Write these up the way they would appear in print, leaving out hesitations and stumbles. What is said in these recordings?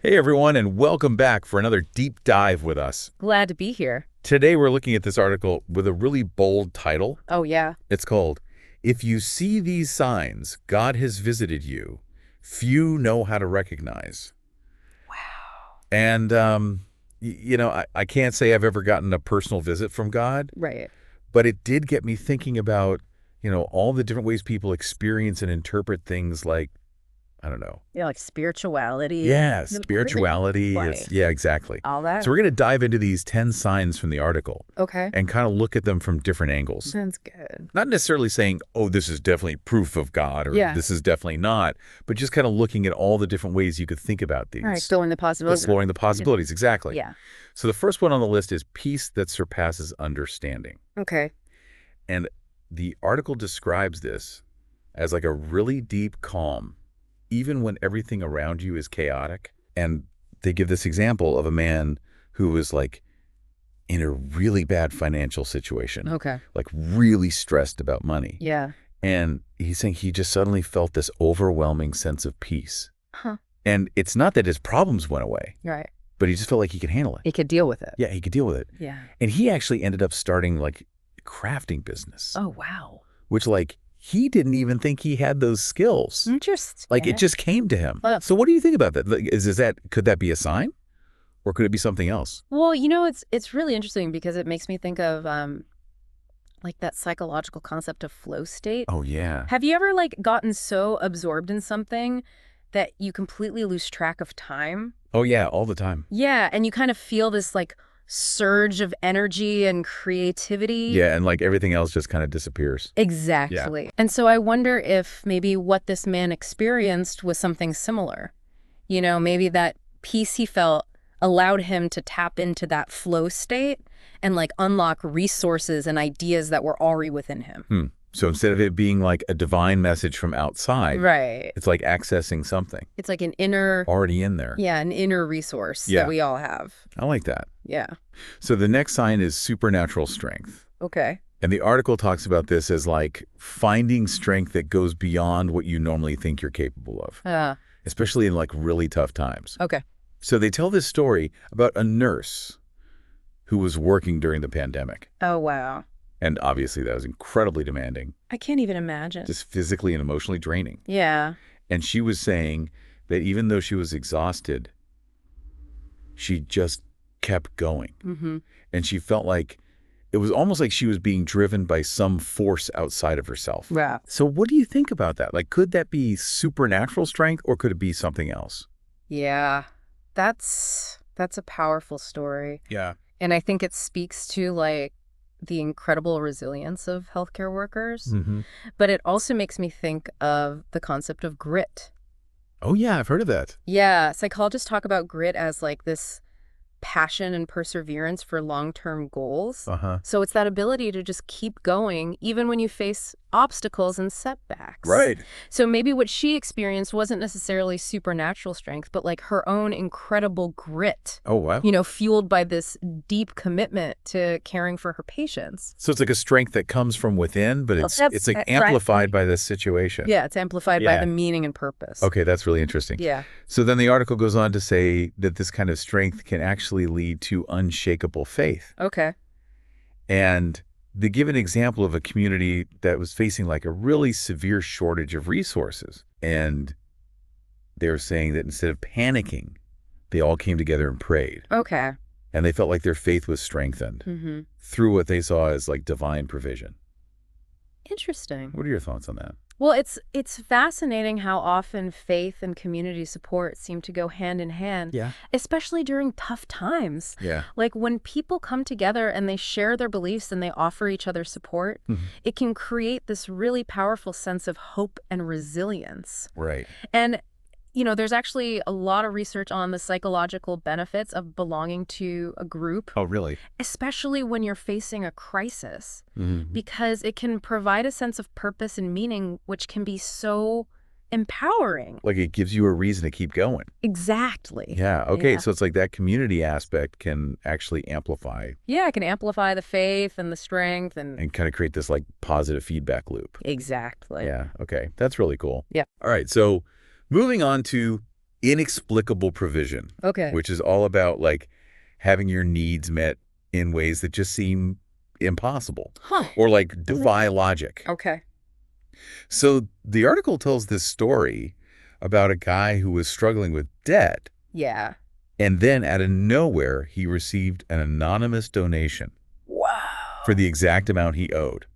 Hey everyone, and welcome back for another deep dive with us. Glad to be here. Today we're looking at this article with a really bold title. Oh, yeah. It's called, "If You See These Signs, God Has Visited You, Few Know How to Recognize." Wow. And, I can't say I've ever gotten a personal visit from God, Right. but it did get me thinking about, all the different ways people experience and interpret things like, I don't know. Yeah, like spirituality. Yeah, The spirituality. Right. Yeah, exactly. All that. So we're going to dive into these 10 signs from the article Okay. and kind of look at them from different angles. Sounds good. Not necessarily saying, oh, this is definitely proof of God or Yeah. this is definitely not, but just kind of looking at all the different ways you could think about these. All right. Exploring the possibilities. Exploring the possibilities, exactly. Yeah. So the first one on the list is peace that surpasses understanding. Okay. And the article describes this as like a really deep calm, even when everything around you is chaotic. And they give this example of a man who was like in a really bad financial situation, Okay. like really stressed about money. Yeah. And he's saying he just suddenly felt this overwhelming sense of peace. Huh. And it's not that his problems went away, Right. but he just felt like he could handle it. He could deal with it. Yeah, he could deal with it. Yeah. And he actually ended up starting like a crafting business, Oh, wow. which like he didn't even think he had those skills. Interesting. Like it just came to him. Well, So what do you think about that? Like, could that be a sign, or could it be something else? Well, it's really interesting because it makes me think of like that psychological concept of flow state. Oh yeah. Have you ever like gotten so absorbed in something that you completely lose track of time? Oh yeah, all the time. Yeah, and you kind of feel this like surge of energy and creativity. Yeah, and like everything else just kind of disappears. Exactly. And so I wonder if maybe what this man experienced was something similar. Maybe that peace he felt allowed him to tap into that flow state and like unlock resources and ideas that were already within him. So instead of it being like a divine message from outside, Right. it's like accessing something It's like an inner, already in there. yeah, an inner resource Yeah. that we all have. I like that. Yeah. So the next sign is supernatural strength. Okay. And the article talks about this as like finding strength that goes beyond what you normally think you're capable of, especially in like really tough times. Okay. So they tell this story about a nurse who was working during the pandemic. Oh, wow. And obviously that was incredibly demanding, I can't even imagine. just physically and emotionally draining. Yeah. And she was saying that even though she was exhausted, she just kept going. Mm-hmm. And she felt like it was almost like she was being driven by some force outside of herself. Yeah. So what do you think about that? Like, could that be supernatural strength or could it be something else? Yeah. That's a powerful story. Yeah. And I think it speaks to like the incredible resilience of healthcare workers. Mm-hmm. But it also makes me think of the concept of grit. Oh, yeah, I've heard of that. Yeah, psychologists talk about grit as like this passion and perseverance for long-term goals. Uh-huh. So it's that ability to just keep going even when you face obstacles and setbacks. Right. So maybe what she experienced wasn't necessarily supernatural strength, but like her own incredible grit, Oh, wow. fueled by this deep commitment to caring for her patients. So it's like a strength that comes from within, but it's that's like right. amplified by this situation. Yeah, it's amplified by Yeah. the meaning and purpose. Okay, that's really interesting. Yeah. So then the article goes on to say that this kind of strength can actually lead to unshakable faith. Okay. And they give an example of a community that was facing like a really severe shortage of resources. And they're saying that instead of panicking, they all came together and prayed. Okay. And they felt like their faith was strengthened Mm-hmm. through what they saw as like divine provision. Interesting. What are your thoughts on that? Well, it's fascinating how often faith and community support seem to go hand in hand, Yeah. especially during tough times. Yeah. Like when people come together and they share their beliefs and they offer each other support, Mhm. it can create this really powerful sense of hope and resilience. Right. And there's actually a lot of research on the psychological benefits of belonging to a group, Oh, really? especially when you're facing a crisis, Mm-hmm. because it can provide a sense of purpose and meaning, which can be so empowering. Like it gives you a reason to keep going. Exactly. Yeah. Okay. Yeah. So it's like that community aspect can actually amplify Yeah, it can amplify the faith and the strength and and kind of create this like positive feedback loop. exactly. Yeah. Okay. That's really cool. Yeah. All right. So moving on to inexplicable provision, Okay. which is all about like having your needs met in ways that just seem impossible Huh. or like defy logic. Okay. So the article tells this story about a guy who was struggling with debt, Yeah. and then out of nowhere, he received an anonymous donation Wow. for the exact amount he owed,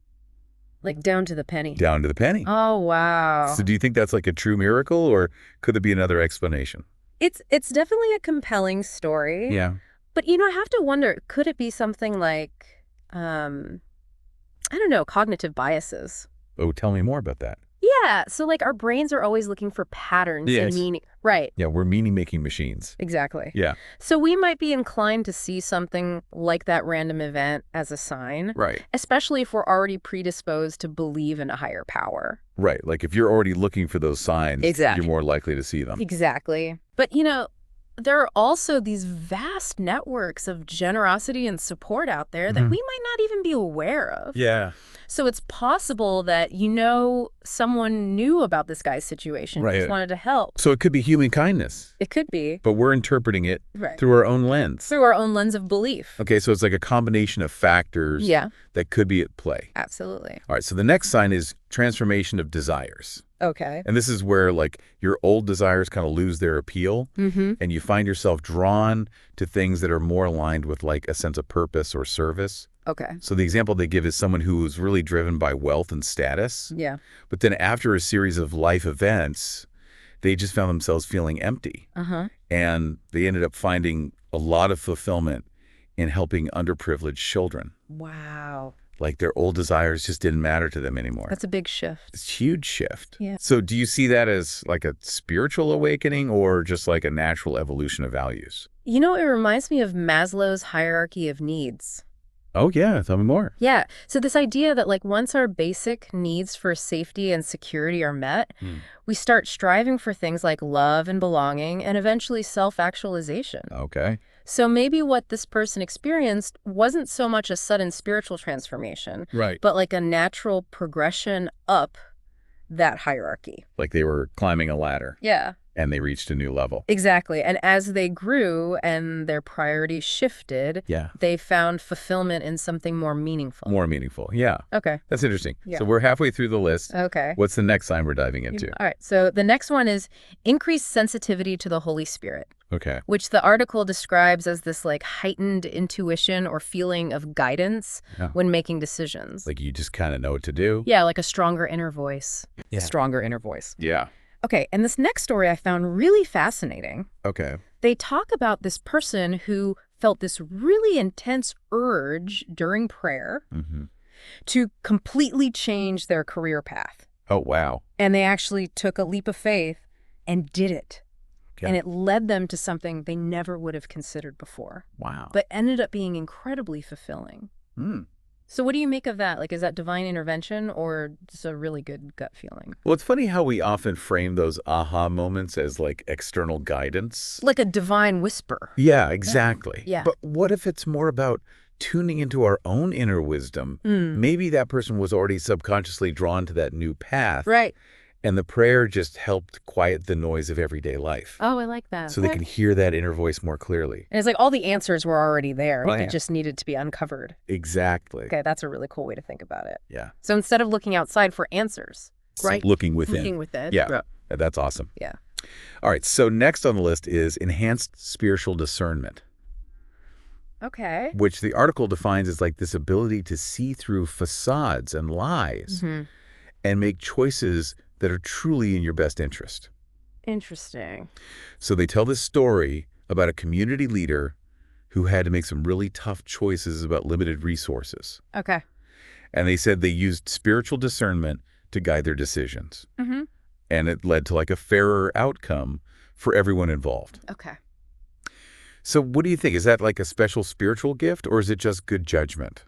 Like down to the penny. down to the penny. Oh, wow. So do you think that's like a true miracle, or could there be another explanation? It's definitely a compelling story. Yeah. But, I have to wonder, could it be something like, I don't know, cognitive biases? Oh, tell me more about that. Yeah. So, like, our brains are always looking for patterns Yes. and meaning. Right. Yeah, we're meaning-making machines. Exactly. Yeah. So we might be inclined to see something like that random event as a sign, Right. especially if we're already predisposed to believe in a higher power. Right. Like if you're already looking for those signs, Exactly. you're more likely to see them. Exactly. But, there are also these vast networks of generosity and support out there that we might not even be aware of. Yeah. So it's possible that, someone knew about this guy's situation, Right. just wanted to help. So it could be human kindness, It could be. but we're interpreting it Right. through our own lens. Through our own lens of belief. Okay, so it's like a combination of factors Yeah, that could be at play. absolutely. All right, so the next sign is transformation of desires. Okay. And this is where like your old desires kind of lose their appeal and you find yourself drawn to things that are more aligned with like a sense of purpose or service. Okay. So the example they give is someone who was really driven by wealth and status, Yeah. but then after a series of life events, they just found themselves feeling empty. Uh-huh. And they ended up finding a lot of fulfillment in helping underprivileged children. Wow. Like their old desires just didn't matter to them anymore. That's a big shift. It's a huge shift. Yeah. So do you see that as like a spiritual awakening or just like a natural evolution of values? It reminds me of Maslow's hierarchy of needs. Oh, yeah. Tell me more. Yeah. So this idea that like once our basic needs for safety and security are met, we start striving for things like love and belonging and eventually self-actualization. Okay. So maybe what this person experienced wasn't so much a sudden spiritual transformation, Right. but like a natural progression up that hierarchy. Like they were climbing a ladder Yeah. and they reached a new level. Exactly. And as they grew and their priorities shifted, Yeah. they found fulfillment in something more meaningful. More meaningful. Yeah. Okay. That's interesting. Yeah. So we're halfway through the list. Okay. What's the next sign we're diving into? All right. So the next one is increased sensitivity to the Holy Spirit, Okay. which the article describes as this like heightened intuition or feeling of guidance Yeah. when making decisions. Like you just kind of know what to do. Yeah, like a stronger inner voice. Yeah. Stronger inner voice. Yeah. Okay, and this next story I found really fascinating. Okay. They talk about this person who felt this really intense urge during prayer to completely change their career path. Oh, wow. And they actually took a leap of faith and did it. Okay. And it led them to something they never would have considered before, Wow. but ended up being incredibly fulfilling. So what do you make of that? Like, is that divine intervention or just a really good gut feeling? Well, it's funny how we often frame those aha moments as like external guidance. Like a divine whisper. Yeah, exactly. Yeah. But what if it's more about tuning into our own inner wisdom? Maybe that person was already subconsciously drawn to that new path. Right. And the prayer just helped quiet the noise of everyday life. Oh, I like that. So they can hear that inner voice more clearly. And it's like all the answers were already there. Oh, It yeah. just needed to be uncovered. Exactly. Okay, that's a really cool way to think about it. Yeah. So instead of looking outside for answers, right? Looking within. Looking within. Yeah. That's awesome. Yeah. All right. So next on the list is enhanced spiritual discernment, Okay. which the article defines as like this ability to see through facades and lies and make choices that are truly in your best interest. Interesting. So they tell this story about a community leader who had to make some really tough choices about limited resources. Okay. And they said they used spiritual discernment to guide their decisions. And it led to like a fairer outcome for everyone involved. Okay. So what do you think? Is that like a special spiritual gift or is it just good judgment?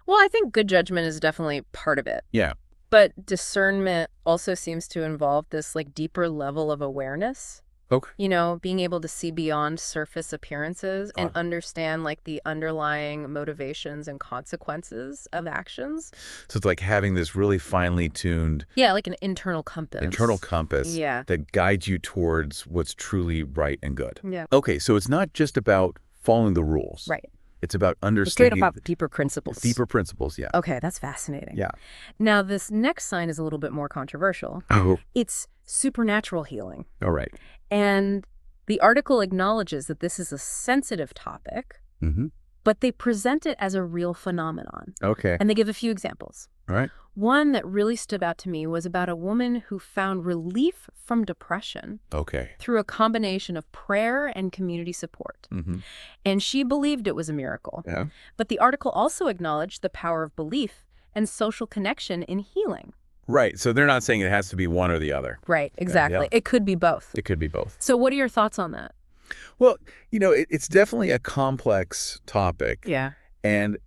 Well, I think good judgment is definitely part of it. Yeah. But discernment also seems to involve this like deeper level of awareness. Okay. You know, being able to see beyond surface appearances and understand like the underlying motivations and consequences of actions. So it's like having this really finely tuned Yeah, like an internal compass. internal compass Yeah. that guides you towards what's truly right and good. Yeah. Okay, so it's not just about following the rules. Right. It's about Straight understanding up deeper principles. deeper principles, yeah. Okay, that's fascinating. Yeah. Now, this next sign is a little bit more controversial. Oh, It's supernatural healing. all right. And the article acknowledges that this is a sensitive topic, Mm-hmm. but they present it as a real phenomenon. Okay. And they give a few examples. All right. One that really stood out to me was about a woman who found relief from depression Okay. through a combination of prayer and community support. Mm-hmm. And she believed it was a miracle. Yeah. But the article also acknowledged the power of belief and social connection in healing. Right. So they're not saying it has to be one or the other. Right, exactly. yeah. It could be both. It could be both. So what are your thoughts on that? Well, it's definitely a complex topic. Yeah. And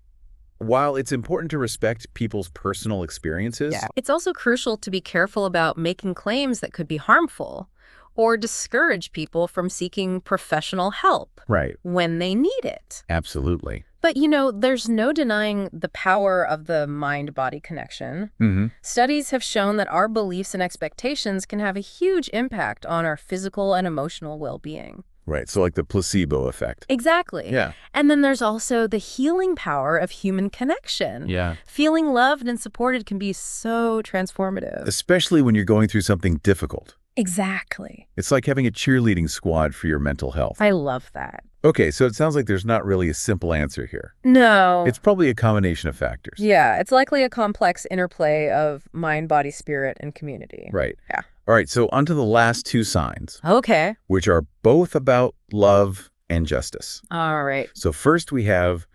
while it's important to respect people's personal experiences, It's also crucial to be careful about making claims that could be harmful or discourage people from seeking professional help right. when they need it. Absolutely. But, there's no denying the power of the mind-body connection. Mm-hmm. Studies have shown that our beliefs and expectations can have a huge impact on our physical and emotional well-being. Right. So like the placebo effect. Exactly. Yeah. And then there's also the healing power of human connection. Yeah. Feeling loved and supported can be so transformative. Especially when you're going through something difficult. Exactly. It's like having a cheerleading squad for your mental health. I love that. Okay, so it sounds like there's not really a simple answer here. No. It's probably a combination of factors. Yeah, it's likely a complex interplay of mind, body, spirit, and community. Right. Yeah. All right, so onto the last two signs, Okay. which are both about love and justice. All right. So first we have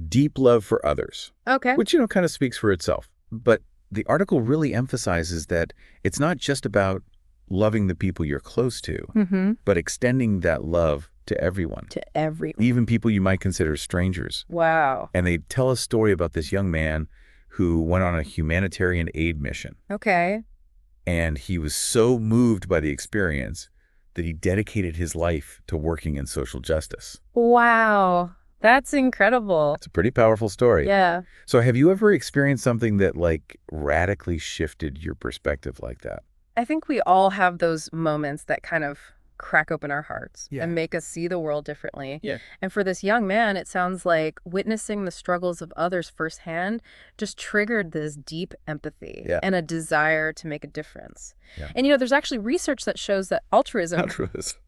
deep love for others, Okay. which, kind of speaks for itself. But the article really emphasizes that it's not just about loving the people you're close to, Mm-hmm. but extending that love to everyone, To everyone. even people you might consider strangers. Wow. And they tell a story about this young man who went on a humanitarian aid mission. Okay. And he was so moved by the experience that he dedicated his life to working in social justice. Wow. That's incredible. It's a pretty powerful story. Yeah. So have you ever experienced something that radically shifted your perspective like that? I think we all have those moments that kind of crack open our hearts Yeah. and make us see the world differently. Yeah. And for this young man, it sounds like witnessing the struggles of others firsthand just triggered this deep empathy and a desire to make a difference. Yeah. And, there's actually research that shows that altruism,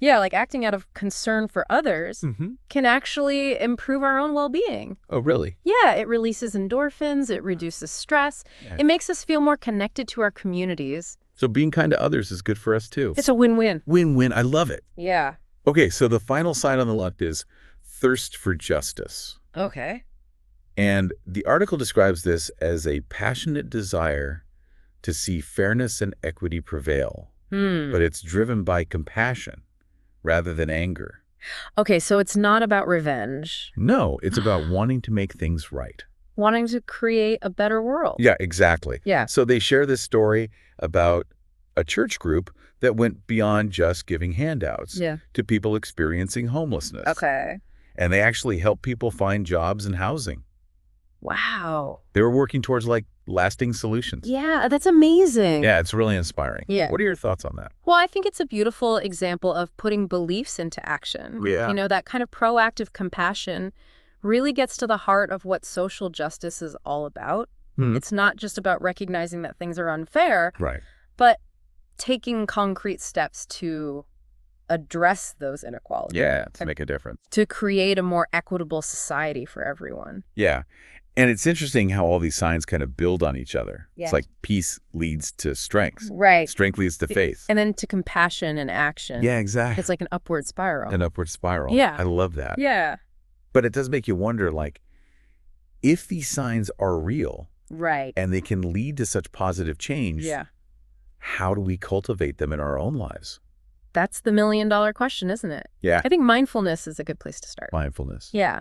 like acting out of concern for others, can actually improve our own well-being. Oh, really? Yeah, it releases endorphins, it reduces stress, it makes us feel more connected to our communities. So being kind to others is good for us too. It's a win-win. Win-win. I love it. Yeah. Okay, so the final sign on the left is thirst for justice. Okay. And the article describes this as a passionate desire to see fairness and equity prevail. But it's driven by compassion rather than anger. Okay, so it's not about revenge. No, it's about wanting to make things right. Wanting to create a better world. Yeah, exactly. Yeah. So they share this story about a church group that went beyond just giving handouts to people experiencing homelessness. Okay. And they actually helped people find jobs and housing. Wow. They were working towards lasting solutions. Yeah, that's amazing. Yeah, it's really inspiring. Yeah. What are your thoughts on that? Well, I think it's a beautiful example of putting beliefs into action. Yeah. That kind of proactive compassion really gets to the heart of what social justice is all about. It's not just about recognizing that things are unfair, Right. but taking concrete steps to address those inequalities. Yeah, to make a difference. To create a more equitable society for everyone. Yeah. And it's interesting how all these signs kind of build on each other. Yeah. It's like peace leads to strength. Right. Strength leads to faith. And then to compassion and action. Yeah, exactly. It's like an upward spiral. An upward spiral. Yeah. I love that. Yeah. But it does make you wonder, if these signs are real Right. and they can lead to such positive change, Yeah. how do we cultivate them in our own lives? That's the million-dollar question, isn't it? Yeah. I think mindfulness is a good place to start. Mindfulness. Yeah.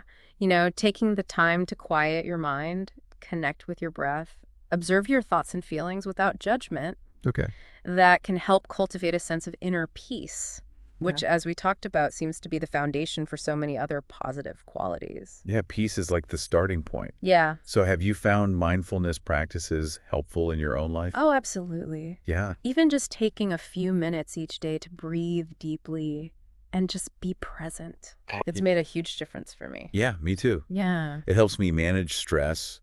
Taking the time to quiet your mind, connect with your breath, observe your thoughts and feelings without judgment, Okay. that can help cultivate a sense of inner peace. which, as we talked about, seems to be the foundation for so many other positive qualities. Yeah, peace is like the starting point. Yeah. So have you found mindfulness practices helpful in your own life? Oh, absolutely. Yeah. Even just taking a few minutes each day to breathe deeply and just be present. It's made a huge difference for me. Yeah, me too. Yeah. It helps me manage stress,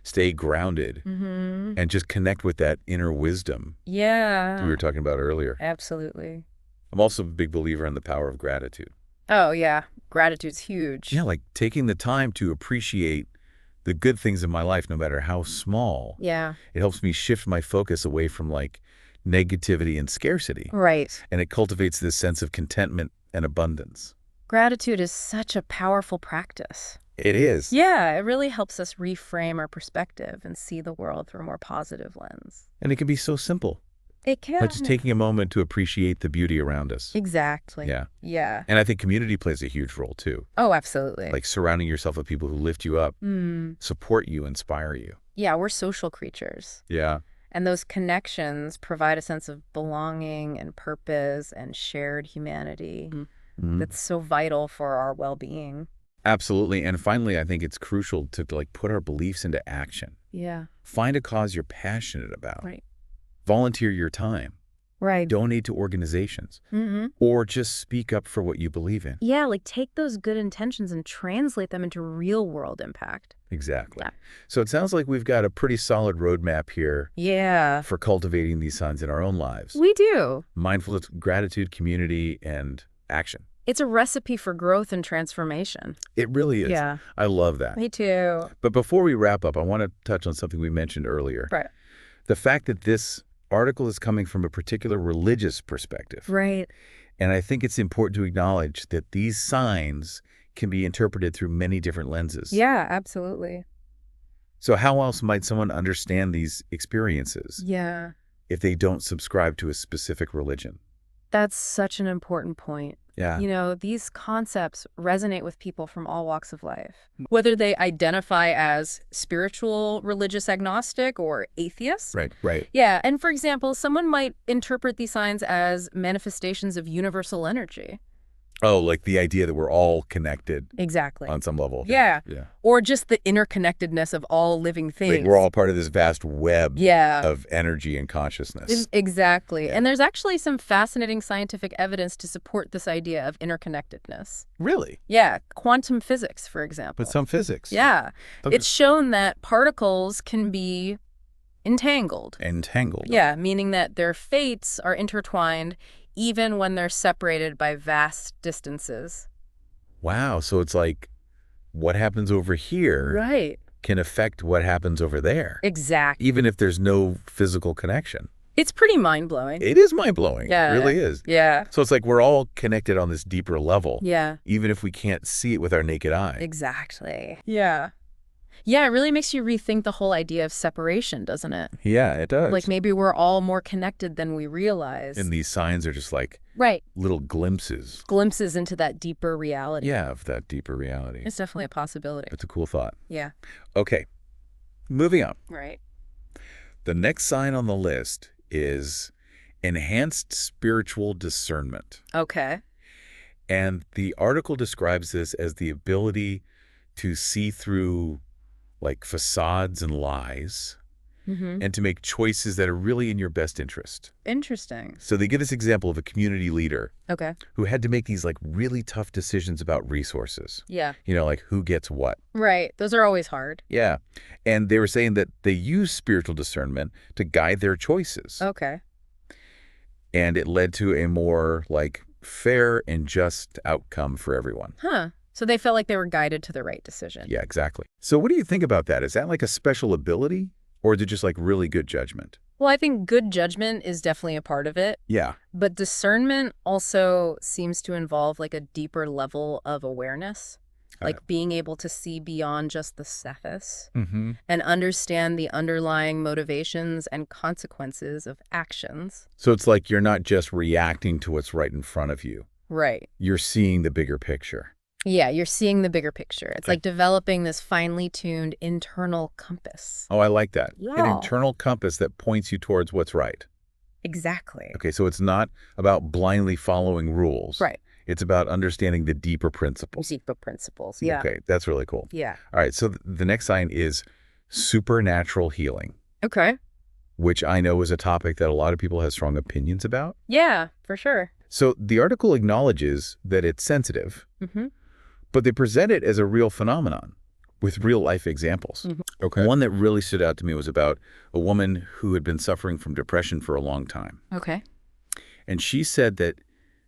stay grounded, Mm-hmm. and just connect with that inner wisdom Yeah. we were talking about earlier. Absolutely. I'm also a big believer in the power of gratitude. Oh, yeah. Gratitude's huge. Yeah, like taking the time to appreciate the good things in my life, no matter how small. Yeah. It helps me shift my focus away from like negativity and scarcity. Right. And it cultivates this sense of contentment and abundance. Gratitude is such a powerful practice. It is. Yeah, it really helps us reframe our perspective and see the world through a more positive lens. And it can be so simple. It can. Like just taking a moment to appreciate the beauty around us. Exactly. Yeah. Yeah. And I think community plays a huge role too. Oh, absolutely. Like surrounding yourself with people who lift you up, Mm. support you, inspire you. Yeah, we're social creatures. Yeah. And those connections provide a sense of belonging and purpose and shared humanity that's so vital for our well-being. Absolutely. And finally, I think it's crucial to like put our beliefs into action. Yeah. Find a cause you're passionate about. Right. Volunteer your time. Right. Donate to organizations. Mm-hmm. Or just speak up for what you believe in. Yeah, like take those good intentions and translate them into real-world impact. Exactly. Yeah. So it sounds like we've got a pretty solid roadmap here Yeah. for cultivating these signs in our own lives. We do. Mindfulness, gratitude, community, and action. It's a recipe for growth and transformation. It really is. Yeah. I love that. Me too. But before we wrap up, I want to touch on something we mentioned earlier. Right. The fact that this article is coming from a particular religious perspective. Right. And I think it's important to acknowledge that these signs can be interpreted through many different lenses. Yeah, absolutely. So how else might someone understand these experiences Yeah. if they don't subscribe to a specific religion? That's such an important point. Yeah. You know, these concepts resonate with people from all walks of life, whether they identify as spiritual, religious agnostic, or atheist. Right, right. Yeah, and for example, someone might interpret these signs as manifestations of universal energy. Oh, like the idea that we're all connected Exactly. on some level. Yeah. Yeah. Or just the interconnectedness of all living things. Like we're all part of this vast web Yeah. of energy and consciousness. Exactly. Yeah. And there's actually some fascinating scientific evidence to support this idea of interconnectedness. Really? Yeah, quantum physics, for example. But some physics. Yeah. Okay. It's shown that particles can be entangled. Entangled. Yeah, meaning that their fates are intertwined even when they're separated by vast distances. Wow. So it's like what happens over here Right. can affect what happens over there, Exactly. even if there's no physical connection. It's pretty mind-blowing. It is mind-blowing. Yeah. It really is. Yeah. So it's like we're all connected on this deeper level, Yeah. even if we can't see it with our naked eye. Exactly. Yeah. Yeah, it really makes you rethink the whole idea of separation, doesn't it? Yeah, it does. Like maybe we're all more connected than we realize. And these signs are just like Right. little glimpses, Glimpses into that deeper reality. yeah, of that deeper reality. It's definitely a possibility. It's a cool thought. Yeah. Okay, moving on. Right. The next sign on the list is enhanced spiritual discernment. Okay. And the article describes this as the ability to see through like facades and lies Mm-hmm. and to make choices that are really in your best interest. Interesting. So they give this example of a community leader Okay. who had to make these like really tough decisions about resources. Yeah. You know, like who gets what. Right. Those are always hard. Yeah. And they were saying that they use spiritual discernment to guide their choices. Okay. And it led to a more like fair and just outcome for everyone. Huh. So they felt like they were guided to the right decision. Yeah, exactly. So what do you think about that? Is that like a special ability or is it just like really good judgment? Well, I think good judgment is definitely a part of it, Yeah. but discernment also seems to involve like a deeper level of awareness, like being able to see beyond just the surface Mm-hmm. and understand the underlying motivations and consequences of actions. So it's like you're not just reacting to what's right in front of you. Right. You're seeing the bigger picture. Yeah, you're seeing the bigger picture. It's like developing this finely tuned internal compass. Oh, I like that. An Yeah. internal compass that points you towards what's right. Exactly. Okay, so it's not about blindly following rules. Right. It's about understanding the deeper principles. Deeper principles. Yeah. Okay, that's really cool. Yeah. All right, so the next sign is supernatural healing, Okay. which I know is a topic that a lot of people have strong opinions about. Yeah, for sure. So the article acknowledges that it's sensitive, Mm-hmm. but they present it as a real phenomenon with real-life examples. Mhm. Okay. One that really stood out to me was about a woman who had been suffering from depression for a long time. Okay. And she said that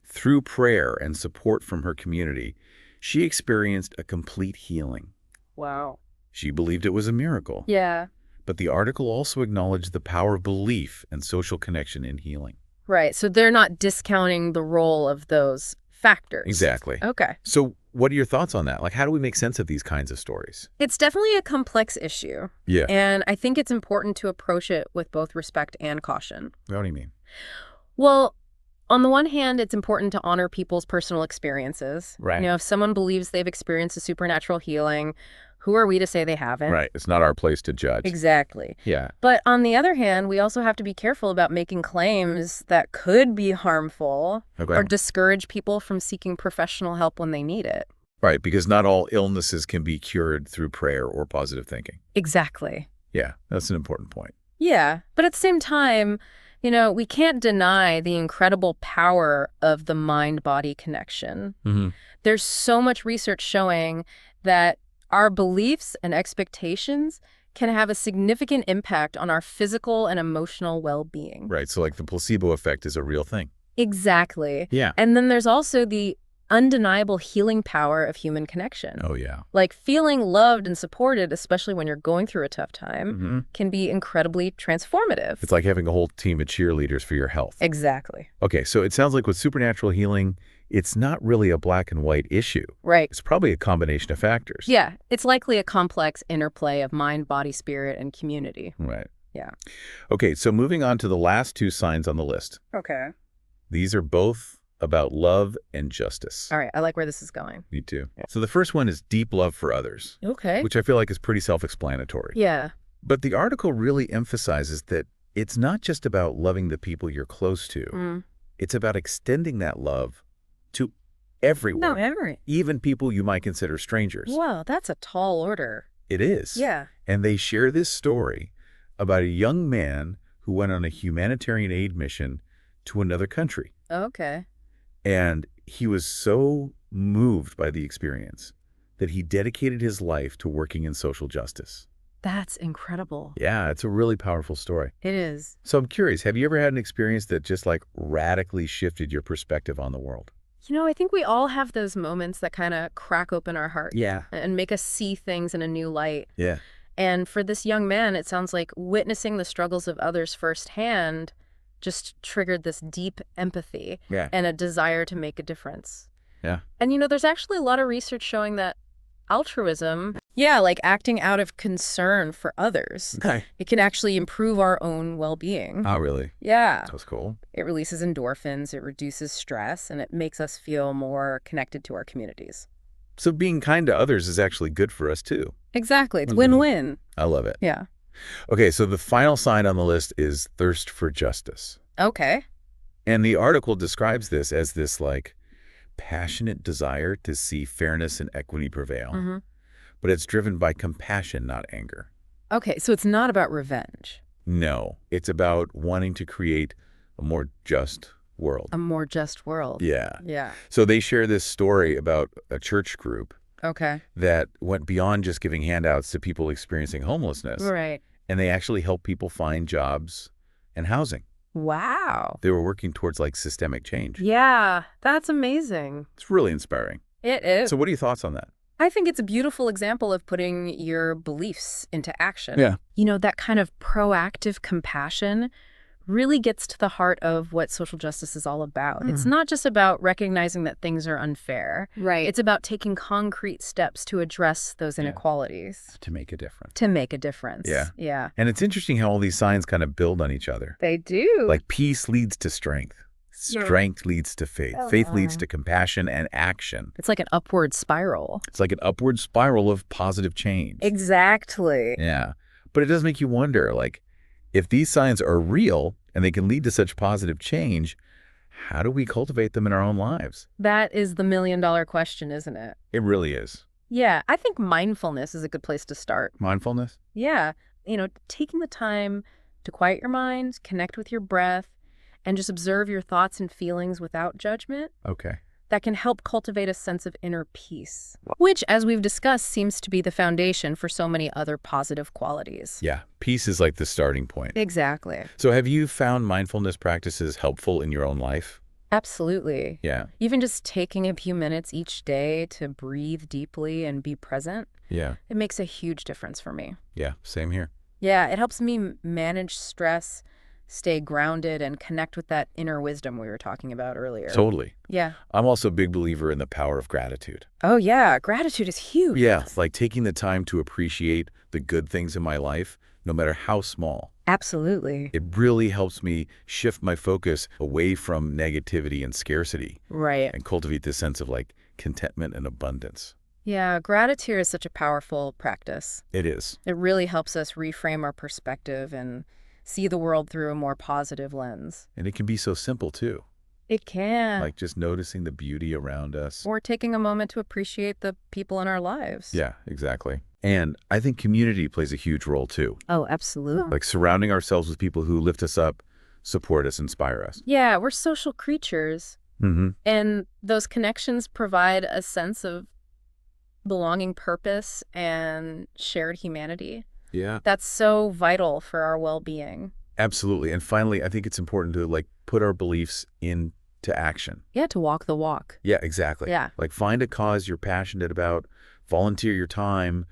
through prayer and support from her community, she experienced a complete healing. Wow. She believed it was a miracle. Yeah. But the article also acknowledged the power of belief and social connection in healing. Right. So they're not discounting the role of those factors. Exactly. Okay. So what are your thoughts on that? Like, how do we make sense of these kinds of stories? It's definitely a complex issue. Yeah. And I think it's important to approach it with both respect and caution. What do you mean? Well, on the one hand, it's important to honor people's personal experiences. Right. You know, if someone believes they've experienced a supernatural healing, who are we to say they haven't? Right. It's not our place to judge. Exactly. Yeah. But on the other hand, we also have to be careful about making claims that could be harmful Okay. or discourage people from seeking professional help when they need it. Right, because not all illnesses can be cured through prayer or positive thinking. Exactly. Yeah, that's an important point. Yeah. But at the same time, you know, we can't deny the incredible power of the mind-body connection. Mm-hmm. There's so much research showing that our beliefs and expectations can have a significant impact on our physical and emotional well-being. Right, so like the placebo effect is a real thing. Exactly. Yeah. And then there's also the undeniable healing power of human connection. Oh, yeah. Like feeling loved and supported, especially when you're going through a tough time, Mm-hmm. can be incredibly transformative. It's like having a whole team of cheerleaders for your health. Exactly. Okay, so it sounds like with supernatural healing, it's not really a black and white issue. Right. It's probably a combination of factors. Yeah. It's likely a complex interplay of mind, body, spirit, and community. Right. Yeah. Okay, so moving on to the last two signs on the list. Okay. These are both about love and justice. All right. I like where this is going. Me too. So the first one is deep love for others, Okay. which I feel like is pretty self-explanatory. Yeah. But the article really emphasizes that it's not just about loving the people you're close to. Mm. It's about extending that love to everyone, No, Emery. even people you might consider strangers. Wow, that's a tall order. It is. Yeah. And they share this story about a young man who went on a humanitarian aid mission to another country. Okay. And he was so moved by the experience that he dedicated his life to working in social justice. That's incredible. Yeah, it's a really powerful story. It is. So I'm curious, have you ever had an experience that just like radically shifted your perspective on the world? You know, I think we all have those moments that kind of crack open our heart Yeah. and make us see things in a new light. Yeah. And for this young man, it sounds like witnessing the struggles of others firsthand just triggered this deep empathy Yeah. and a desire to make a difference. Yeah. And, you know, there's actually a lot of research showing that altruism, like acting out of concern for others, Okay. it can actually improve our own well-being. Oh, really? Yeah. That's cool. It releases endorphins, it reduces stress, and it makes us feel more connected to our communities. So being kind to others is actually good for us too. Exactly. It's Mhm. win-win. I love it. Yeah. Okay, so the final sign on the list is thirst for justice. Okay. And the article describes this as this like passionate desire to see fairness and equity prevail, Mm-hmm. but it's driven by compassion, not anger. Okay, so it's not about revenge. No, it's about wanting to create a more just world. A more just world. Yeah. Yeah. So they share this story about a church group Okay. that went beyond just giving handouts to people experiencing homelessness, Right. and they actually helped people find jobs and housing. Wow. They were working towards like systemic change. Yeah, that's amazing. It's really inspiring. It is. So what are your thoughts on that? I think it's a beautiful example of putting your beliefs into action. Yeah. You know, that kind of proactive compassion really gets to the heart of what social justice is all about. It's not just about recognizing that things are unfair. Right. It's about taking concrete steps to address those inequalities. To make a difference. To make a difference. Yeah. Yeah. And it's interesting how all these signs kind of build on each other. They do. Like peace leads to strength. Strength leads to faith. Faith leads to compassion and action. It's like an upward spiral. It's like an upward spiral of positive change. Exactly. Yeah. But it does make you wonder, like, If these signs are real and they can lead to such positive change, how do we cultivate them in our own lives? That is the million-dollar question, isn't it? It really is. Yeah, I think mindfulness is a good place to start. Mindfulness? Yeah, taking the time to quiet your mind, connect with your breath, and just observe your thoughts and feelings without judgment, Okay. that can help cultivate a sense of inner peace, which, as we've discussed, seems to be the foundation for so many other positive qualities. Yeah, peace is like the starting point. Exactly. So have you found mindfulness practices helpful in your own life? Absolutely. Yeah. Even just taking a few minutes each day to breathe deeply and be present, Yeah. it makes a huge difference for me. Yeah, same here. Yeah, it helps me manage stress, stay grounded, and connect with that inner wisdom we were talking about earlier. Totally. Yeah. I'm also a big believer in the power of gratitude. Oh, yeah. Gratitude is huge. Yeah, like taking the time to appreciate the good things in my life, no matter how small. Absolutely. It really helps me shift my focus away from negativity and scarcity Right. and cultivate this sense of like contentment and abundance. Yeah, gratitude is such a powerful practice. It is. It really helps us reframe our perspective and see the world through a more positive lens. And it can be so simple too. It can. Like just noticing the beauty around us. Or taking a moment to appreciate the people in our lives. Yeah, exactly. And I think community plays a huge role too. Oh, absolutely. Like surrounding ourselves with people who lift us up, support us, inspire us. Yeah, we're social creatures. Mm-hmm. And those connections provide a sense of belonging, purpose, and shared humanity. Yeah. That's so vital for our well-being. Absolutely. And finally, I think it's important to like put our beliefs into action. Yeah, to walk the walk. Yeah, exactly. Yeah. Like find a cause you're passionate about, volunteer your time,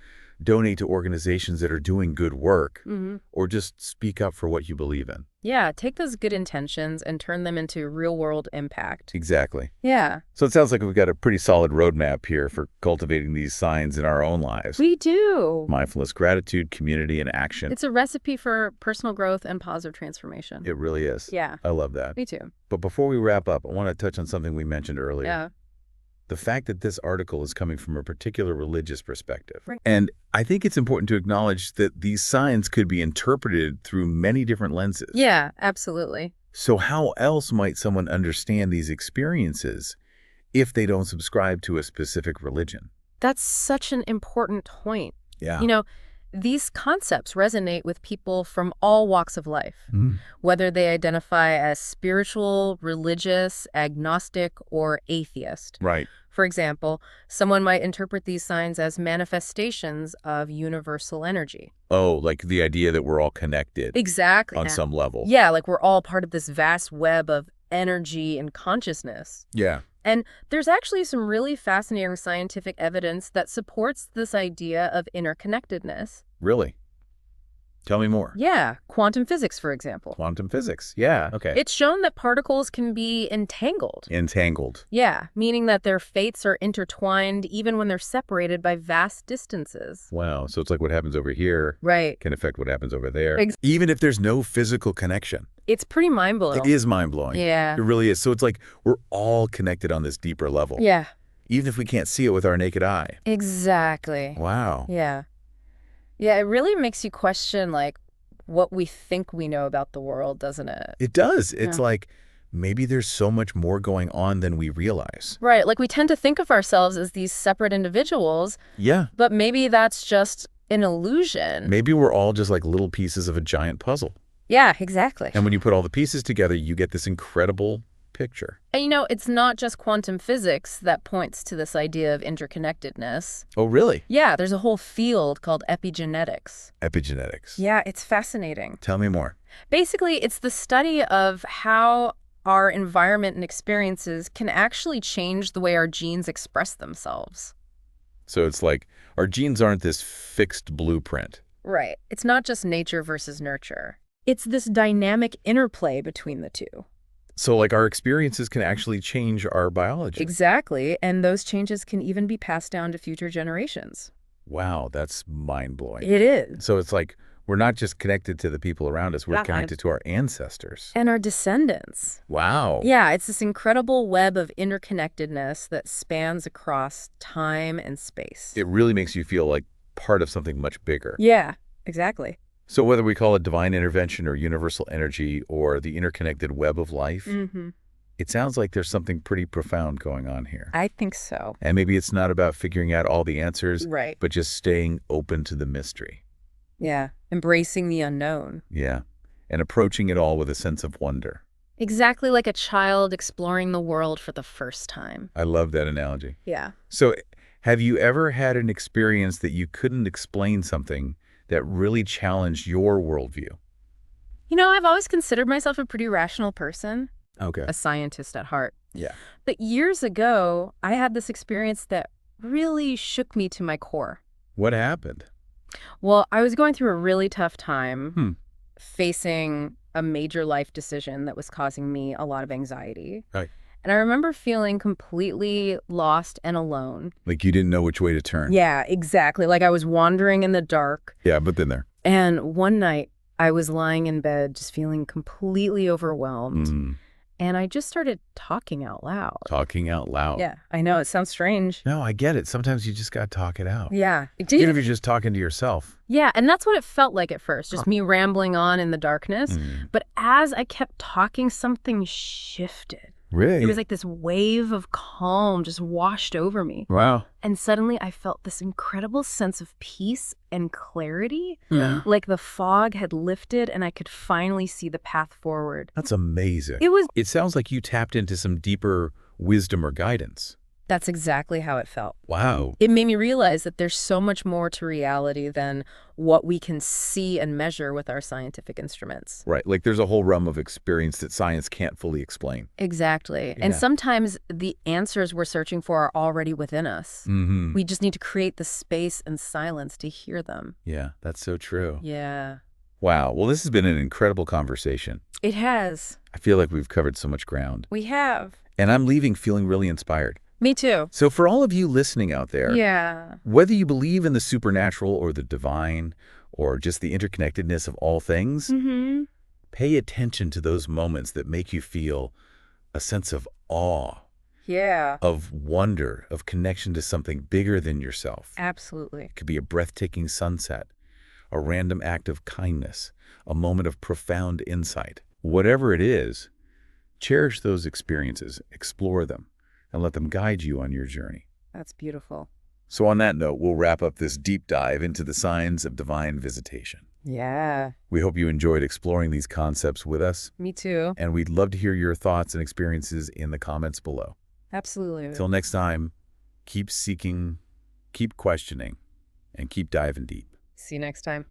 donate to organizations that are doing good work, or just speak up for what you believe in. Yeah, take those good intentions and turn them into real-world impact. Exactly. Yeah. So it sounds like we've got a pretty solid roadmap here for cultivating these signs in our own lives. We do. Mindfulness, gratitude, community, and action. It's a recipe for personal growth and positive transformation. It really is. Yeah. I love that. Me too. But before we wrap up, I want to touch on something we mentioned earlier. Yeah. The fact that this article is coming from a particular religious perspective. Right. And I think it's important to acknowledge that these signs could be interpreted through many different lenses. Yeah, absolutely. So how else might someone understand these experiences if they don't subscribe to a specific religion? That's such an important point. Yeah. These concepts resonate with people from all walks of life, Mm. whether they identify as spiritual, religious, agnostic, or atheist. Right. For example, someone might interpret these signs as manifestations of universal energy. Oh, like the idea that we're all connected Exactly. on some level. Yeah, like we're all part of this vast web of energy and consciousness. Yeah. And there's actually some really fascinating scientific evidence that supports this idea of interconnectedness. Really? Tell me more. Yeah, quantum physics, for example. Quantum physics. Yeah. Okay. It's shown that particles can be entangled. Entangled. Yeah, meaning that their fates are intertwined even when they're separated by vast distances. Wow. So it's like what happens over here Right. can affect what happens over there. Ex- Even if there's no physical connection. It's pretty mind-blowing. It is mind-blowing. Yeah. It really is. So it's like we're all connected on this deeper level. Yeah. Even if we can't see it with our naked eye. Exactly. Wow. Yeah. Yeah, it really makes you question, like, what we think we know about the world, doesn't it? It does. It's Yeah. like maybe there's so much more going on than we realize. Right, like we tend to think of ourselves as these separate individuals, Yeah. but maybe that's just an illusion. Maybe we're all just like little pieces of a giant puzzle. Yeah, exactly. And when you put all the pieces together, you get this incredible picture. And it's not just quantum physics that points to this idea of interconnectedness. Oh, really? Yeah, there's a whole field called epigenetics. Epigenetics. Yeah, it's fascinating. Tell me more. Basically, it's the study of how our environment and experiences can actually change the way our genes express themselves. So it's like our genes aren't this fixed blueprint. Right. It's not just nature versus nurture. It's this dynamic interplay between the two. So like our experiences can actually change our biology. Exactly. And those changes can even be passed down to future generations. Wow, that's mind-blowing. It is. So it's like we're not just connected to the people around us, we're Yeah. connected to our ancestors. And our descendants. Wow. Yeah, it's this incredible web of interconnectedness that spans across time and space. It really makes you feel like part of something much bigger. Yeah, exactly. So whether we call it divine intervention or universal energy or the interconnected web of life, it sounds like there's something pretty profound going on here. I think so. And maybe it's not about figuring out all the answers, Right. but just staying open to the mystery. Yeah. Embracing the unknown. Yeah. And approaching it all with a sense of wonder. Exactly like a child exploring the world for the first time. I love that analogy. Yeah. So have you ever had an experience that you couldn't explain something that really challenged your worldview? You know, I've always considered myself a pretty rational person, Okay. a scientist at heart. Yeah. But years ago, I had this experience that really shook me to my core. What happened? Well, I was going through a really tough time, facing a major life decision that was causing me a lot of anxiety. Right. And I remember feeling completely lost and alone. Like you didn't know which way to turn. Yeah, exactly. Like I was wandering in the dark. Yeah, but then there. And one night, I was lying in bed just feeling completely overwhelmed. And I just started talking out loud. Talking out loud. Yeah, I know. It sounds strange. No, I get it. Sometimes you just got to talk it out. Yeah. Even if you're just talking to yourself. Yeah, and that's what it felt like at first, just me rambling on in the darkness. But as I kept talking, something shifted. Really? It was like this wave of calm just washed over me. Wow. And suddenly I felt this incredible sense of peace and clarity. Yeah. Like the fog had lifted and I could finally see the path forward. That's amazing. It sounds like you tapped into some deeper wisdom or guidance. That's exactly how it felt. Wow. It made me realize that there's so much more to reality than what we can see and measure with our scientific instruments. Right. Like there's a whole realm of experience that science can't fully explain. Exactly. And sometimes the answers we're searching for are already within us. We just need to create the space and silence to hear them. Yeah, that's so true. Yeah. Wow. Well, this has been an incredible conversation. It has. I feel like we've covered so much ground. We have. And I'm leaving feeling really inspired. Me too. So for all of you listening out there, Yeah. whether you believe in the supernatural or the divine or just the interconnectedness of all things, pay attention to those moments that make you feel a sense of awe, Yeah. of wonder, of connection to something bigger than yourself. Absolutely. It could be a breathtaking sunset, a random act of kindness, a moment of profound insight. Whatever it is, cherish those experiences, explore them, and let them guide you on your journey. That's beautiful. So on that note, we'll wrap up this deep dive into the signs of divine visitation. Yeah. We hope you enjoyed exploring these concepts with us, Me too. and we'd love to hear your thoughts and experiences in the comments below. Absolutely. Till next time, keep seeking, keep questioning, and keep diving deep. See you next time.